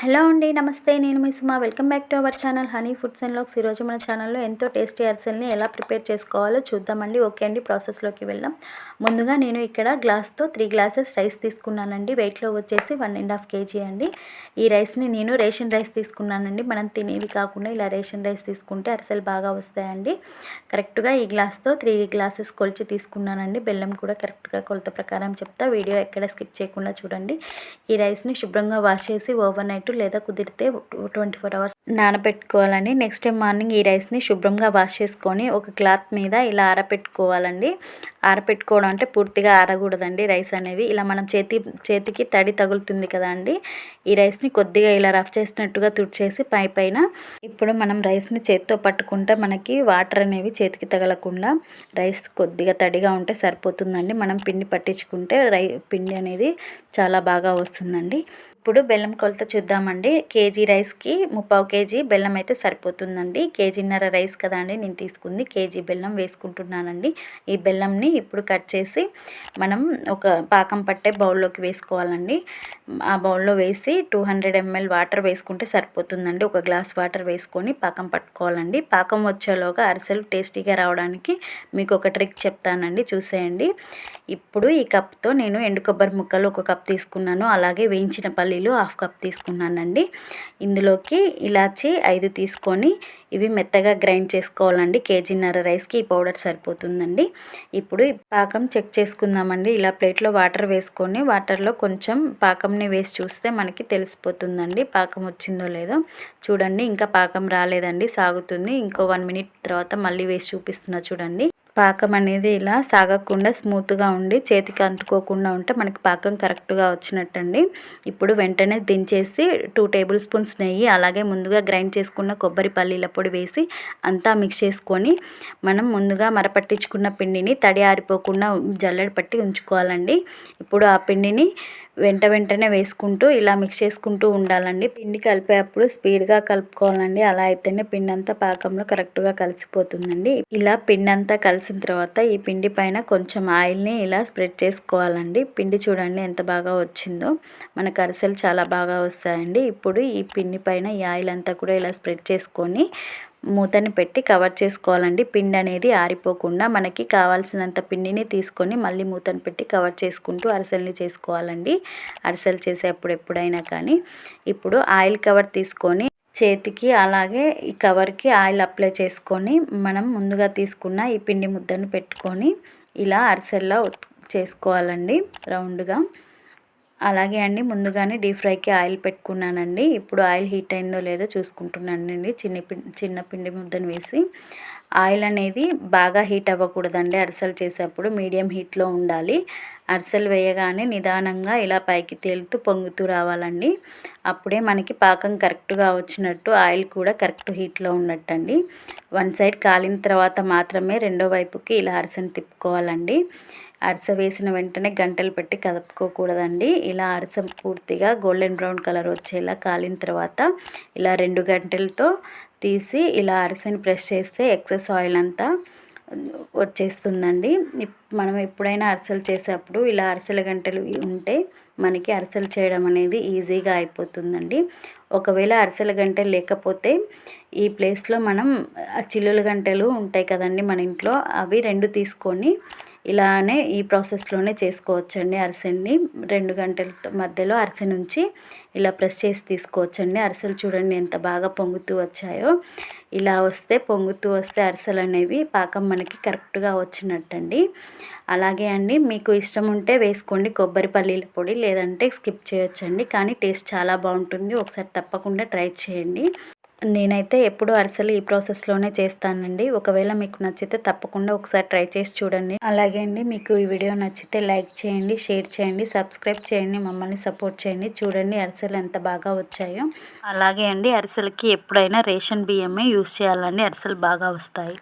Hello అండి, నమస్తే. నేను మీ Suma. Welcome back to our channel Honey Foods and Vlogs. ఈరోజు మన ఛానల్లో ఎంతో టేస్టీ అరిసెల్ని ఎలా ప్రిపేర్ చేసుకోవాలో చూద్దామండి. ఓకే అండి, ప్రాసెస్లోకి వెళ్దాం. ముందుగా నేను ఇక్కడ గ్లాస్తో 3 గ్లాసెస్ రైస్ తీసుకున్నానండి. వెయిట్లో వచ్చేసి 1.5 kg అండి. ఈ రైస్ని నేను రేషన్ రైస్ తీసుకున్నానండి. మనం తినేవి కాకుండా ఇలా రేషన్ రైస్ తీసుకుంటే అరిసెలు బాగా వస్తాయండి. కరెక్ట్గా ఈ గ్లాస్తో 3 గ్లాసెస్ కొలిచి తీసుకున్నానండి. బెల్లం కూడా కరెక్ట్గా కొలత ప్రకారం చెప్తా. వీడియో ఎక్కడ స్కిప్ చేయకుండా చూడండి. ఈ రైస్ని శుభ్రంగా వాష్ చేసి ఓవర్ నైట్ లేదా కుదిరితే 24 hours నానబెట్టుకోవాలండి. నెక్స్ట్ డే మార్నింగ్ ఈ రైస్ని శుభ్రంగా వాష్ చేసుకొని ఒక క్లాత్ మీద ఇలా ఆరబెట్టుకోవాలండి. ఆరబెట్టుకోవడం అంటే పూర్తిగా ఆరకూడదండి. రైస్ అనేవి ఇలా మనం చేతికి తడి తగులుతుంది కదా అండి. ఈ రైస్ని కొద్దిగా ఇలా రఫ్ చేసినట్టుగా తుడిచేసి పైన ఇప్పుడు మనం రైస్ని చేత్తో పట్టుకుంటే మనకి వాటర్ అనేవి చేతికి తగలకుండా రైస్ కొద్దిగా తడిగా ఉంటే సరిపోతుందండి. మనం పిండి పట్టించుకుంటే పిండి అనేది చాలా బాగా వస్తుందండి. ఇప్పుడు బెల్లం కొలత చూద్దామండి. కేజీ రైస్కి 3/4 kg బెల్లం అయితే సరిపోతుందండి. కేజీన్నర రైస్ కదా అండి నేను తీసుకుంది. కేజీ బెల్లం వేసుకుంటున్నానండి. ఈ బెల్లంని ఇప్పుడు కట్ చేసి మనం ఒక పాకం పట్టే బౌల్లోకి వేసుకోవాలండి. ఆ బౌల్లో వేసి 200 ml వాటర్ వేసుకుంటే సరిపోతుందండి. ఒక గ్లాస్ వాటర్ వేసుకొని పాకం పట్టుకోవాలండి. పాకం వచ్చేలోగా అరిసెలు టేస్టీగా రావడానికి మీకు ఒక ట్రిక్ చెప్తానండి, చూసేయండి. ఇప్పుడు ఈ కప్తో నేను ఎండు కొబ్బరి ముక్కలు 1 కప్ తీసుకున్నాను. అలాగే వేయించిన పల్లీలు 1/2 కప్ తీసుకున్నానండి. ఇందులోకి ఇలాచి 5 తీసుకొని ఇవి మెత్తగా గ్రైండ్ చేసుకోవాలండి. కేజీన్నర రైస్కి ఈ పౌడర్ సరిపోతుందండి. ఇప్పుడు పాకం చెక్ చేసుకుందామండి. ఇలా ప్లేట్లో వాటర్ వేసుకొని వాటర్లో కొంచెం పాకంని వేసి చూస్తే మనకి తెలిసిపోతుందండి పాకం వచ్చిందో లేదో. చూడండి, ఇంకా పాకం రాలేదండి, సాగుతుంది. ఇంకో 1 minute తర్వాత మళ్ళీ వేసి చూపిస్తున్నా చూడండి. పాకం అనేది ఇలా సాగకుండా స్మూత్గా ఉండి చేతికి అంటుకోకుండా ఉంటే మనకి పాకం కరెక్ట్గా వచ్చినట్టండి. ఇప్పుడు వెంటనే దించేసి 2 tablespoons నెయ్యి, అలాగే ముందుగా గ్రైండ్ చేసుకున్న కొబ్బరి పల్లీల పొడి వేసి అంతా మిక్స్ చేసుకొని మనం ముందుగా మరపట్టించుకున్న పిండిని తడి ఆరిపోకుండా జల్లెడ పట్టి ఉంచుకోవాలండి. ఇప్పుడు ఆ పిండిని వెంటనే వేసుకుంటూ ఇలా మిక్స్ చేసుకుంటూ ఉండాలండి. పిండి కలిపేటప్పుడు స్పీడ్గా కలుపుకోవాలండి. అలా అయితేనే పిండి అంతా పాకంలో కరెక్ట్గా కలిసిపోతుందండి. ఇలా పిండి అంతా కలిసిన తర్వాత ఈ పిండి పైన కొంచెం ఆయిల్ని ఇలా స్ప్రెడ్ చేసుకోవాలండి. పిండి చూడండి ఎంత బాగా వచ్చిందో. మనకు అరిసెలు చాలా బాగా వస్తాయండి. ఇప్పుడు ఈ పిండి పైన ఈ ఆయిల్ అంతా కూడా ఇలా స్ప్రెడ్ చేసుకొని మూతని పెట్టి కవర్ చేసుకోవాలండి. పిండి అనేది ఆరిపోకుండా మనకి కావాల్సినంత పిండిని తీసుకొని మళ్ళీ మూతని పెట్టి కవర్ చేసుకుంటూ అరిసెల్ని చేసుకోవాలండి. అరిసెలు చేసేటప్పుడు ఎప్పుడైనా కానీ ఇప్పుడు ఆయిల్ కవర్ తీసుకొని చేతికి అలాగే ఈ కవర్కి ఆయిల్ అప్లై చేసుకొని మనం ముందుగా తీసుకున్న ఈ పిండి ముద్దను పెట్టుకొని ఇలా అరిసెల్లా చేసుకోవాలండి రౌండ్గా. అలాగే అండి, ముందుగానే డీప్ ఫ్రైకి ఆయిల్ పెట్టుకున్నానండి. ఇప్పుడు ఆయిల్ హీట్ అయిందో లేదో చూసుకుంటున్నానండి. చిన్న పిండి ముద్దను వేసి ఆయిల్ అనేది బాగా హీట్ అవ్వకూడదండి. అరిసెలు చేసేటప్పుడు మీడియం హీట్లో ఉండాలి. అరిసెలు వేయగానే నిదానంగా ఇలా పైకి తేలుతూ పొంగుతూ రావాలండి. అప్పుడే మనకి పాకం కరెక్ట్గా వచ్చినట్టు, ఆయిల్ కూడా కరెక్ట్ హీట్లో ఉన్నట్టండి. 1 side కాలిన తర్వాత మాత్రమే రెండో వైపుకి ఇలా అరిసెను తిప్పుకోవాలండి. అరిసె వేసిన వెంటనే గంటలు పెట్టి కదుపుకోకూడదండి. ఇలా అరిసె పూర్తిగా గోల్డెన్ బ్రౌన్ కలర్ వచ్చేలా కాలిన తర్వాత ఇలా 2 గంటలతో తీసి ఇలా అరిసెని ప్రెస్ చేస్తే ఎక్సెస్ ఆయిల్ అంతా వచ్చేస్తుందండి. మనం ఎప్పుడైనా అరిసెలు చేసేటప్పుడు ఇలా అరిసెల గంటలు ఉంటే మనకి అరిసెలు చేయడం అనేది ఈజీగా అయిపోతుందండి. ఒకవేళ అరిసెల గంటలు లేకపోతే ఈ ప్లేస్లో మనం చిల్లుల గంటలు ఉంటాయి కదండి మన ఇంట్లో, అవి 2 తీసుకొని ఇలానే ఈ ప్రాసెస్లోనే చేసుకోవచ్చండి. అరిసెల్ని 2 గంటల మధ్యలో అరిసె నుంచి ఇలా ప్రెస్ చేసి తీసుకోవచ్చండి. అరిసెలు చూడండి ఎంత బాగా పొంగుతూ వచ్చాయో. ఇలా పొంగుతూ వస్తే అరిసెలు అనేవి పాకం మనకి కరెక్ట్గా వచ్చినట్టండి. అలాగే అండి, మీకు ఇష్టం ఉంటే వేసుకోండి కొబ్బరి పల్లీల పొడి, లేదంటే స్కిప్ చేయొచ్చండి. కానీ టేస్ట్ చాలా బాగుంటుంది. ఒకసారి తప్పకుండా ట్రై చేయండి. నేనైతే ఎప్పుడు అరిసెలు ఈ ప్రాసెస్లోనే చేస్తానండి. ఒకవేళ మీకు నచ్చితే తప్పకుండా ఒకసారి ట్రై చేసి చూడండి. అలాగే అండి, మీకు ఈ వీడియో నచ్చితే లైక్ చేయండి, షేర్ చేయండి, సబ్స్క్రైబ్ చేయండి, మమ్మల్ని సపోర్ట్ చేయండి. చూడండి అరిసెలు ఎంత బాగా వచ్చాయో. అలాగే అండి, అరిసెలకి ఎప్పుడైనా రేషన్ బియ్యమే యూస్ చేయాలండి. అరిసెలు బాగా వస్తాయి.